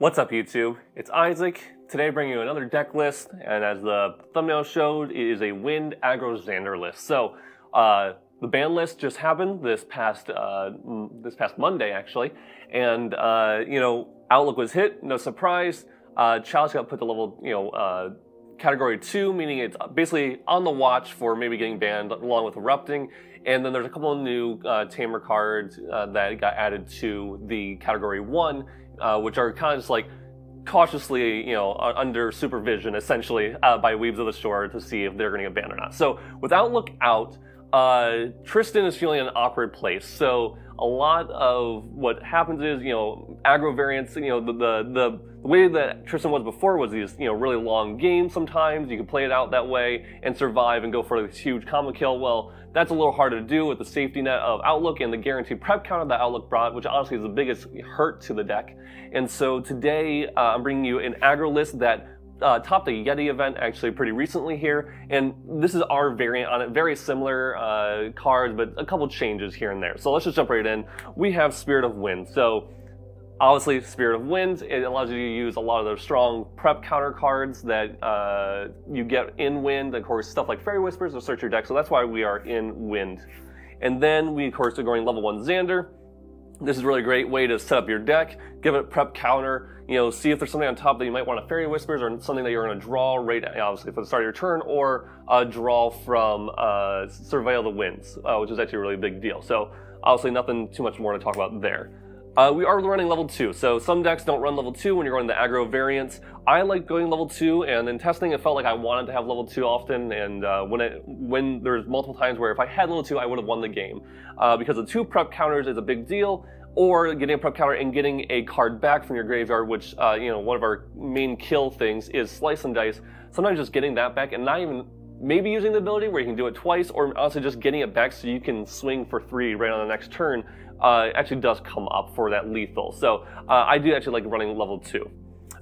What's up, YouTube? It's Isaac. Today bringing you another deck list, and as the thumbnail showed, it is a Wind Aggro Xander list. So, the ban list just happened this past Monday, actually, and Outlook was hit. No surprise. Chalice got put to level, category 2, meaning it's basically on the watch for maybe getting banned along with Erupting. And then there's a couple of new Tamer cards that got added to the category 1. Which are kind of just like cautiously, under supervision, essentially, by Weebs of the Shore to see if they're going to get banned or not. So, with Outlook out, Tristan is feeling an awkward place. So, a lot of what happens is, aggro variants, the way that Tristan was before was these, really long games sometimes. You could play it out that way and survive and go for this huge combo kill. Well, that's a little harder to do with the safety net of Outlook and the guaranteed prep counter that Outlook brought, which honestly is the biggest hurt to the deck. And so today, I'm bringing you an aggro list that topped a Yeti event actually pretty recently here, and this is our variant on it. Very similar cards, but a couple changes here and there. So let's just jump right in. We have Spirit of Wind. So obviously, Spirit of Wind, it allows you to use a lot of those strong prep counter cards that you get in Wind. Of course, stuff like Fairy Whispers will search your deck, so that's why we are in Wind. And then we, of course, are going level 1 Xander. This is a really great way to set up your deck, give it prep counter, see if there's something on top that you might want to Fairy Whispers or something that you're going to draw right, obviously, for the start of your turn, or draw from Surveil the Winds, which is actually a really big deal. So, obviously, nothing too much more to talk about there. We are running level 2, so some decks don't run level 2 when you're going the aggro variants. I like going level 2, and in testing it felt like I wanted to have level 2 often, and when there's multiple times where if I had level 2, I would have won the game. Because the 2 prep counters is a big deal, or getting a prep counter and getting a card back from your graveyard, which, one of our main kill things is Slice and Dice. Sometimes just getting that back and not even maybe using the ability where you can do it twice, or also just getting it back so you can swing for 3 right on the next turn, actually does come up for that lethal. So I do actually like running level 2.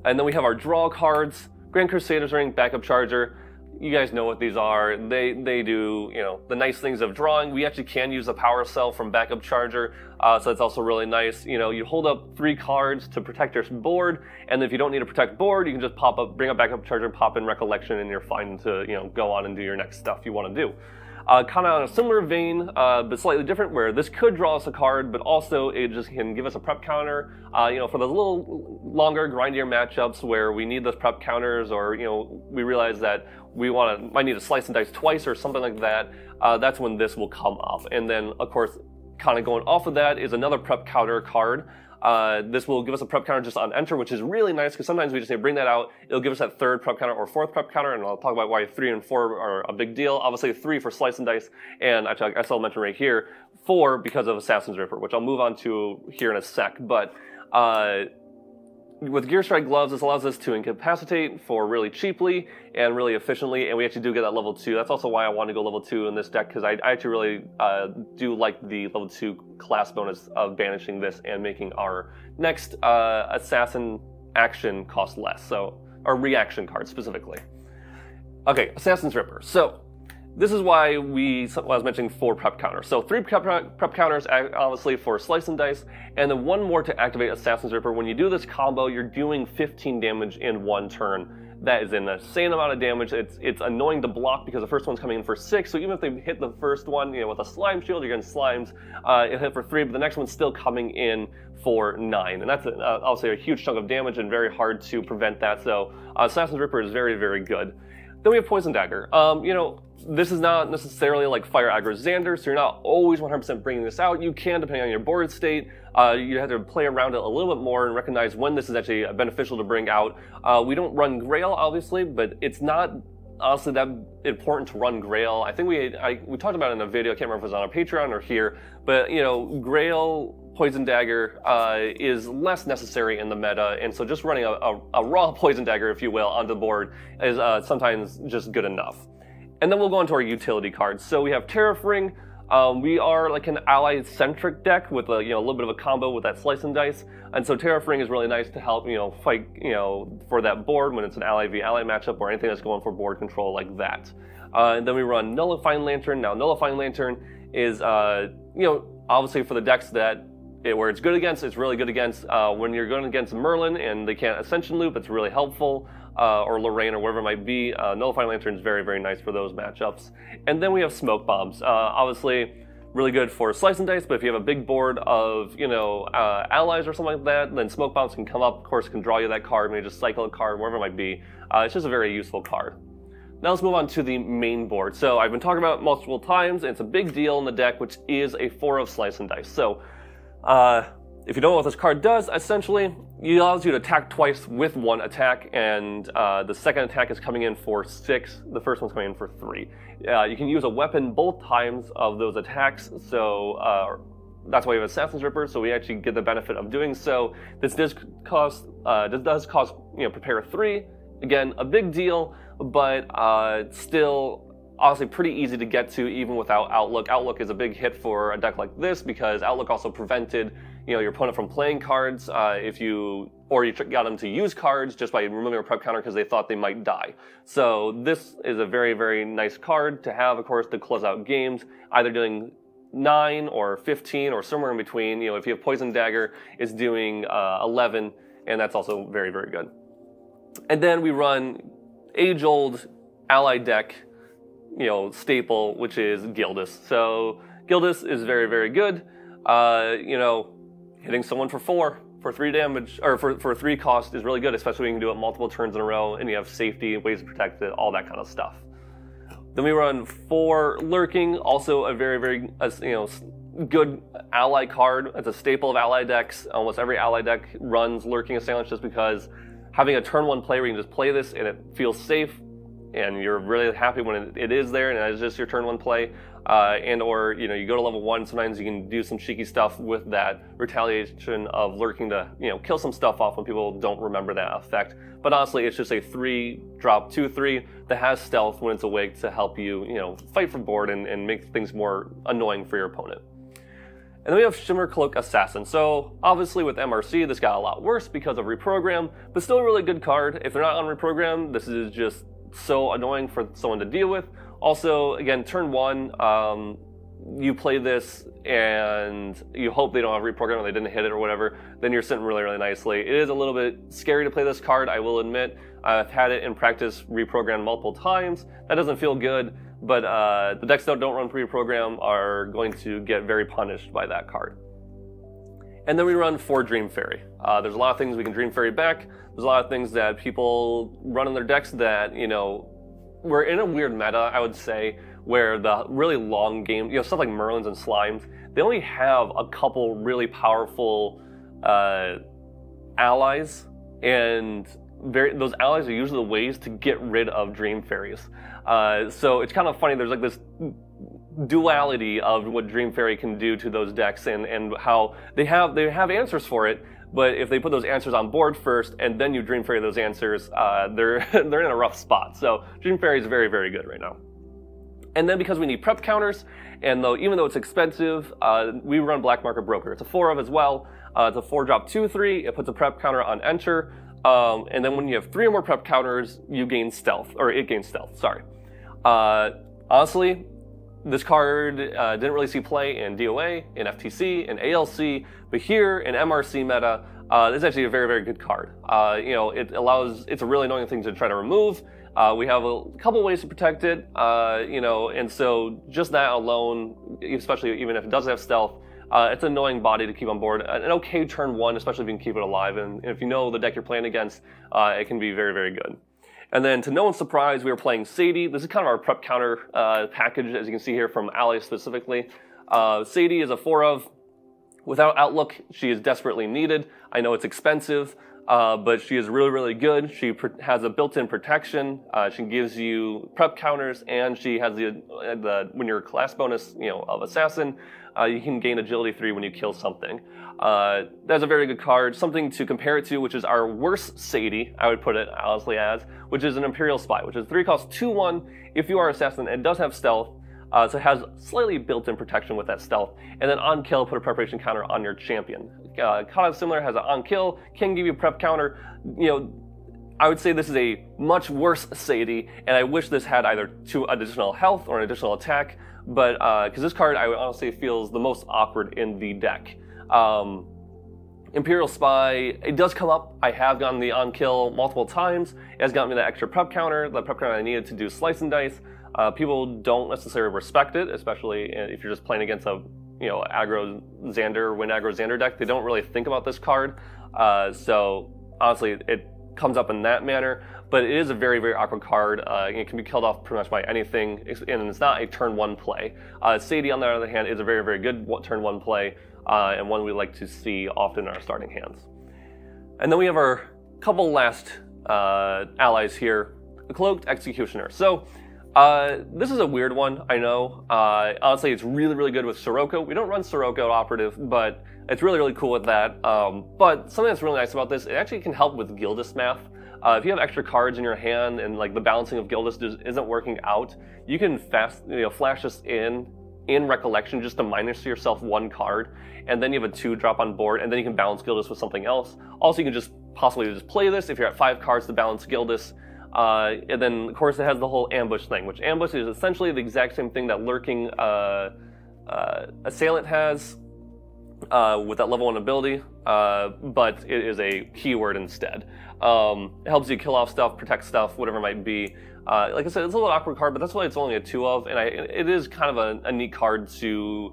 And then we have our draw cards, Grand Crusader's Ring, Backup Charger. You guys know what these are. They do, the nice things of drawing. We actually can use the power cell from Backup Charger, so that's also really nice. You hold up 3 cards to protect your board, and if you don't need to protect board, you can just bring up Backup Charger, pop in Recollection, and you're fine to, go on and do your next stuff you want to do. Kind of on a similar vein, but slightly different, where this could draw us a card, but also it just can give us a prep counter, for those little longer, grindier matchups where we need those prep counters, or, we realize that we might need to Slice and Dice twice or something like that. That's when this will come up. And then, of course, kind of going off of that is another prep counter card. This will give us a prep counter just on enter, which is really nice because sometimes we just say bring that out. It'll give us that 3rd prep counter or 4th prep counter, and I'll talk about why 3 and 4 are a big deal. Obviously 3 for Slice and Dice, and actually I still mention right here 4 because of Assassin's Ripper, which I'll move on to here in a sec. But with Gear Strike Gloves, this allows us to incapacitate for really cheaply and really efficiently, and we actually do get that level 2. That's also why I want to go level 2 in this deck, because I actually really do like the level 2 class bonus of banishing this and making our next assassin action cost less, so our reaction card specifically. Okay, Assassin's Ripper. So this is why I was mentioning 4 prep counters. So 3 prep counters, obviously, for Slice and Dice, and then 1 more to activate Assassin's Ripper. When you do this combo, you're doing 15 damage in 1 turn. That is an insane amount of damage. It's annoying to block because the first one's coming in for 6, so even if they hit the first one, with a Slime Shield, you're getting Slimes, it'll hit for 3, but the next one's still coming in for 9. And that's obviously a huge chunk of damage and very hard to prevent that, so Assassin's Ripper is very, very good. Then we have Poison Dagger. This is not necessarily like Fire Aggro Xander, so you're not always 100% bringing this out. You can, depending on your board state. You have to play around it a little bit more and recognize when this is actually beneficial to bring out. We don't run Grail, obviously, but it's not honestly that important to run Grail. I think we talked about it in a video, I can't remember if it was on our Patreon or here, but Grail, Poison Dagger is less necessary in the meta, and so just running a raw Poison Dagger, if you will, onto the board is sometimes just good enough. And then we'll go into our utility cards. So we have Tariff Ring. We are like an ally-centric deck with a little bit of a combo with that Slice and Dice, and so Tariff Ring is really nice to help fight for that board when it's an ally v ally matchup or anything that's going for board control like that. And then we run Nullifying Lantern. Now Nullifying Lantern is obviously for the decks that where it's good against, it's really good against when you're going against Merlin and they can't Ascension Loop, it's really helpful, or Lorraine or whatever it might be. Nullifying Lantern is very, very nice for those matchups. And then we have Smoke Bombs. Obviously, really good for Slice and Dice, but if you have a big board of, allies or something like that, then Smoke Bombs can come up, of course, can draw you that card, maybe just cycle a card, whatever it might be. It's just a very useful card. Now let's move on to the main board. So I've been talking about it multiple times, and it's a big deal in the deck, which is a 4 of Slice and Dice. So if you don't know what this card does, essentially, it allows you to attack twice with 1 attack, and the second attack is coming in for 6, the first one's coming in for 3. You can use a weapon both times of those attacks, so that's why we have Assassin's Ripper, so we actually get the benefit of doing so. This does cost, prepare 3. Again, a big deal, but still honestly pretty easy to get to even without Outlook. Outlook is a big hit for a deck like this because Outlook also prevented your opponent from playing cards if you got them to use cards just by removing a prep counter because they thought they might die. So this is a very, very nice card to have, of course, to close out games, either doing 9 or 15 or somewhere in between. If you have Poison Dagger, it's doing 11, and that's also very, very good. And then we run age-old ally deck, staple, which is Gildas. So Gildas is very, very good. Hitting someone for 3 damage, or for 3 cost is really good, especially when you can do it multiple turns in a row and you have safety, ways to protect it, all that kind of stuff. Then we run 4 Lurking, also a very, very, good ally card. It's a staple of ally decks. Almost every ally deck runs Lurking Assailants just because having a turn 1 play where you can just play this and it feels safe, and you're really happy when it is there and it's just your turn 1 play, or you go to level 1, sometimes you can do some cheeky stuff with that retaliation of Lurking to kill some stuff off when people don't remember that effect. But honestly, it's just a 3-drop 2/3 that has stealth when it's awake to help you fight for board and make things more annoying for your opponent. And then we have Shimmer Cloak Assassin. So obviously with MRC, this got a lot worse because of reprogram, but still a really good card. If they're not on reprogram, this is just so annoying for someone to deal with. Also, again, turn 1, you play this and you hope they don't have reprogram or they didn't hit it or whatever, then you're sitting really, really nicely. It is a little bit scary to play this card, I will admit. I've had it in practice reprogrammed multiple times. That doesn't feel good, but the decks that don't run pre-program are going to get very punished by that card. And then we run 4 Dream Fairy. There's a lot of things we can Dream Fairy back. There's a lot of things that people run in their decks that, we're in a weird meta, I would say, where the really long game, stuff like Merlins and Slimes, they only have a couple really powerful allies, and those allies are usually the ways to get rid of Dream Fairies. So it's kind of funny, there's like this duality of what Dream Fairy can do to those decks and how they have answers for it, but if they put those answers on board first and then you Dream Fairy those answers, they're in a rough spot. So Dream Fairy is very, very good right now. And then because we need prep counters, and even though it's expensive, we run Black Market Broker. It's a 4 of as well. It's a 4-drop 2/3. It puts a prep counter on enter. And then when you have 3 or more prep counters, you gain stealth, or it gains stealth, sorry. Honestly, this card didn't really see play in DOA, in FTC, in ALC, but here in MRC meta, it's actually a very, very good card. It's a really annoying thing to try to remove. We have a couple ways to protect it, and so just that alone, especially even if it doesn't have stealth, it's an annoying body to keep on board. An okay turn 1, especially if you can keep it alive, and if you know the deck you're playing against, it can be very, very good. And then to no one's surprise, we were playing Sadie. This is kind of our prep counter package, as you can see here from Ally specifically. Sadie is a 4 of. Without Outlook, she is desperately needed. I know it's expensive, but she is really, really good. She has a built-in protection. She gives you prep counters, and she has the when you're class bonus, of Assassin, you can gain Agility 3 when you kill something. That's a very good card. Something to compare it to, which is our worst Sadie, I would put it honestly as, which is an Imperial Spy, which is 3 cost 2/1. If you are Assassin, it does have stealth. So it has slightly built-in protection with that stealth. And then on kill, put a preparation counter on your champion. Simler has an on kill, can give you a prep counter. I would say this is a much worse Sadie, and I wish this had either 2 additional health or an additional attack, but because this card I would honestly feels the most awkward in the deck. Imperial Spy, it does come up. I have gotten the on-kill multiple times. It has gotten me that extra prep counter, the prep counter I needed to do slice and dice. People don't necessarily respect it, especially if you're just playing against a aggro Xander, win aggro Xander deck. They don't really think about this card. So honestly, it comes up in that manner. But it is a very, very awkward card. It can be killed off pretty much by anything, and it's not a turn one play. Sadie, on the other hand, is a very, very good turn one play, and one we like to see often in our starting hands. And then we have our couple last allies here, the Cloaked Executioner. So this is a weird one, I know. Honestly, it's really, really good with Sirocco. We don't run Sirocco operative, but it's really, really cool with that. But something that's really nice about this, it actually can help with Gildas math. If you have extra cards in your hand and like the balancing of Gildas isn't working out, you can flash this in Recollection just to minus yourself one card, and then you have a 2-drop on board, and then you can balance Gildas with something else. Also, you can just possibly just play this if you're at 5 cards to balance Gildas. And then, of course, it has the whole ambush thing, which ambush is essentially the exact same thing that lurking assailant has with that level 1 ability, but it is a keyword instead. It helps you kill off stuff, protect stuff, whatever it might be. Like I said, it's a little awkward card, but that's why it's only a 2 of, and it is kind of a neat card to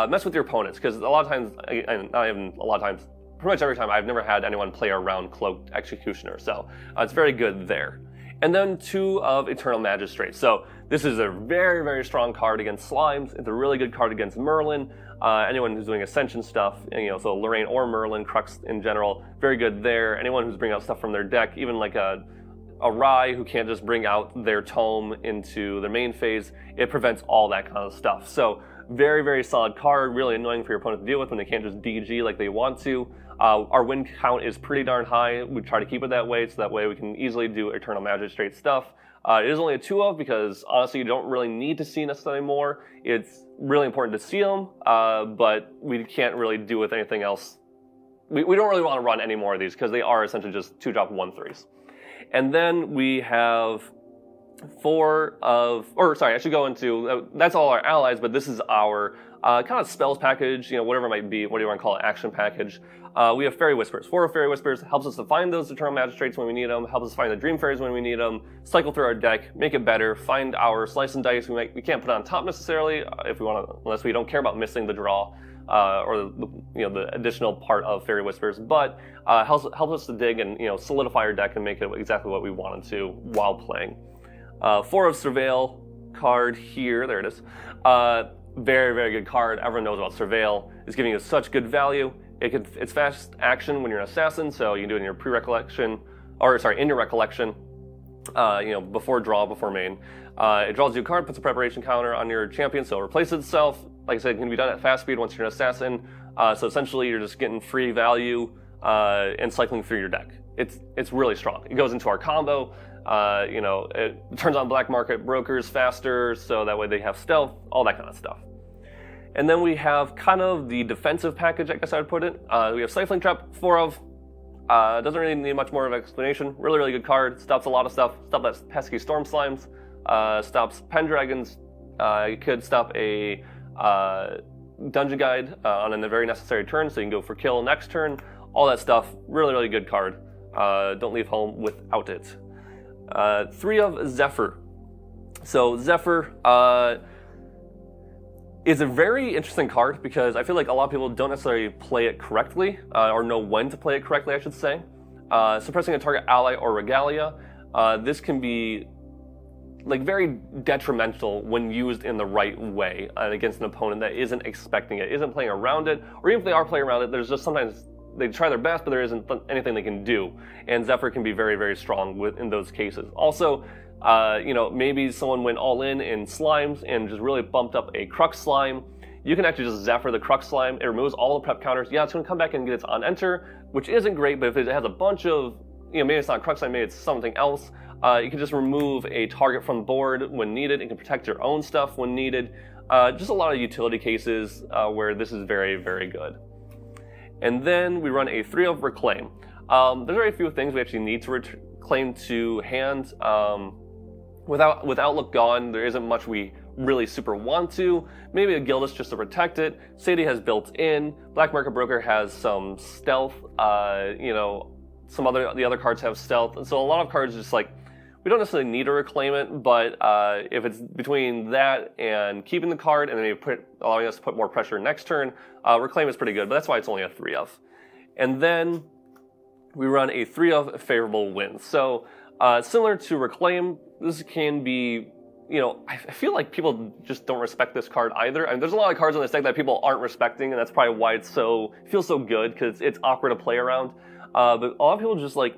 mess with your opponents, because a lot of times, and not even a lot of times, pretty much every time, I've never had anyone play around Cloaked Executioner, so it's very good there. And then 2 of Eternal Magistrates. So this is a very, very strong card against Slimes. It's a really good card against Merlin. Anyone who's doing Ascension stuff, so Lorraine or Merlin, Crux in general, very good there. Anyone who's bringing out stuff from their deck, even like a Rai who can't just bring out their tome into their main phase, it prevents all that kind of stuff. So very, very solid card, really annoying for your opponent to deal with when they can't just DG like they want to. Our win count is pretty darn high. We try to keep it that way, so that way we can easily do Eternal Magistrate stuff. It is only a 2 of because honestly you don't really need to see necessarily more. It's really important to see them, but we can't really do with anything else. We don't really want to run any more of these because they are essentially just 2-drop 1/3s. And then we have 4 of, or sorry, I should go into, that's all our allies, but this is our kind of spells package, whatever it might be, what do you want to call it, action package. We have Fairy Whispers. 4 of Fairy Whispers helps us to find those Eternal Magistrates when we need them, helps us find the Dream Fairies when we need them, cycle through our deck, make it better, find our Slice and Dice we can't put on top necessarily if we want to, unless we don't care about missing the draw or the additional part of Fairy Whispers, but helps us to dig and solidify our deck and make it exactly what we wanted to while playing. 4 of Surveil card here, there it is. Very, very good card. Everyone knows about Surveil. It's giving you such good value. It's fast action when you're an assassin, so you can do it in your pre-recollection, or sorry, in your recollection, before draw, before main. It draws you a card, puts a preparation counter on your champion, so it replaces itself. Like I said, it can be done at fast speed once you're an assassin. So essentially, you're just getting free value and cycling through your deck. It's really strong. It goes into our combo. It turns on black market brokers faster, so that way they have stealth, all that kind of stuff. And then we have kind of the defensive package, I guess I would put it. We have Siing Trap, 4 of. Doesn't really need much more of an explanation. Really, really good card. Stops a lot of stuff. Stops that pesky Storm Slimes. Stops Pendragons. You could stop a Dungeon Guide on a very necessary turn, so you can go for kill next turn. All that stuff. Really, really good card. Don't leave home without it. 3 of Zephyr. So Zephyr is a very interesting card because I feel like a lot of people don't necessarily play it correctly, or know when to play it correctly, I should say. Suppressing a target ally or regalia. This can be very detrimental when used in the right way against an opponent that isn't expecting it, isn't playing around it, or even if they are playing around it, there's just sometimes they try their best, but there isn't anything they can do. And Zephyr can be very, very strong in those cases. Also, maybe someone went all in slimes and just really bumped up a Crux slime. You can actually just Zephyr the Crux slime. It removes all the prep counters. Yeah, it's going to come back and get its on enter, which isn't great, but if it has a bunch of, maybe it's not Crux slime, maybe it's something else, you can just remove a target from the board when needed. It can protect your own stuff when needed. Just a lot of utility cases where this is very, very good. And then we run a 3 of Reclaim. There's very few things we actually need to reclaim to hand. With Outlook gone, there isn't much we really super want to. Maybe a Guildist just to protect it. Sadie has built in. Black Market Broker has some stealth. You know, the other cards have stealth. And so a lot of cards just like, we don't necessarily need to reclaim it, but if it's between that and keeping the card and then allowing us to put more pressure next turn, reclaim is pretty good, but that's why it's only a 3 of. And then we run a 3 of favorable winds. So similar to reclaim, this can be, you know, I feel like people just don't respect this card either. I mean, there's a lot of cards on this deck that people aren't respecting, and that's probably why it feels so good, because it's awkward to play around. But a lot of people just like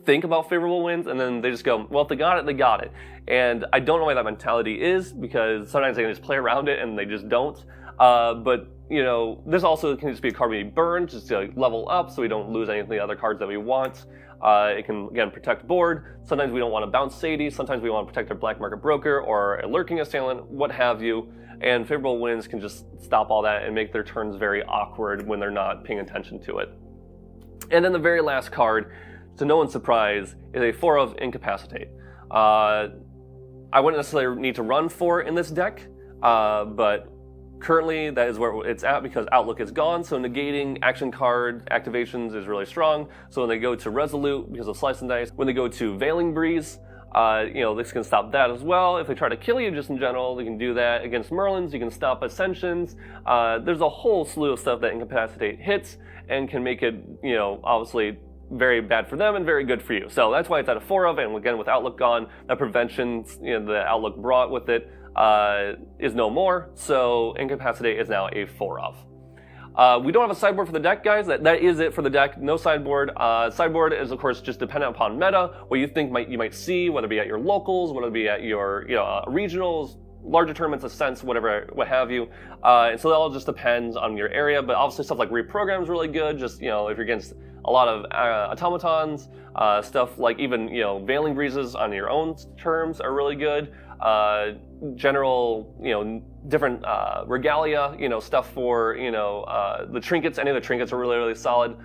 think about favorable wins, and then they just go, well, if they got it, they got it. And I don't know why that mentality is, because sometimes they can just play around it and they just don't. But, you know, this also can just be a card we burn just to level up so we don't lose any of the other cards that we want. It can, again, protect board. Sometimes we don't want to bounce Sadie. Sometimes we want to protect our Black Market Broker or a lurking assailant, what have you. And favorable wins can just stop all that and make their turns very awkward when they're not paying attention to it. And then the very last card, to no one's surprise, is a 4 of Incapacitate. I wouldn't necessarily need to run 4 in this deck, but currently that is where it's at because Outlook is gone, so negating action card activations is really strong. So when they go to Resolute, because of Slice and Dice, when they go to Veiling Breeze, you know, this can stop that as well. If they try to kill you just in general, they can do that. Against Merlins, you can stop Ascensions. There's a whole slew of stuff that Incapacitate hits and can make it, you know, obviously very bad for them and very good for you. So that's why it's at a 4 of, and again, with Outlook gone, that prevention, you know, the Outlook brought with it is no more. So Incapacitate is now a 4 of. We don't have a sideboard for the deck, guys. That is it for the deck. No sideboard. Sideboard is, of course, just dependent upon meta, what you think you might see, whether it be at your locals, whether it be at your regionals, larger tournaments, Ascents, whatever, what have you. And so that all just depends on your area. But obviously, stuff like Reprogram is really good. Just, you know, if you're against a lot of automatons, stuff like even, you know, Veiling Breezes on your own terms are really good. General, you know, different regalia, you know, stuff for, you know, the trinkets. Any of the trinkets are really, really solid.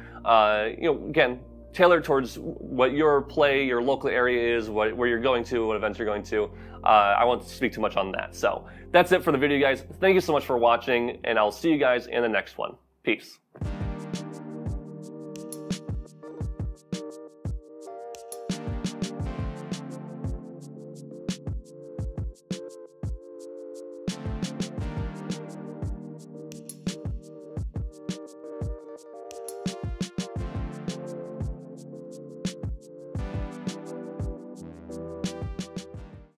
You know, again, tailored towards what your play, your local area is, where you're going to, what events you're going to. I won't speak too much on that. So that's it for the video, guys. Thank you so much for watching, and I'll see you guys in the next one. Peace.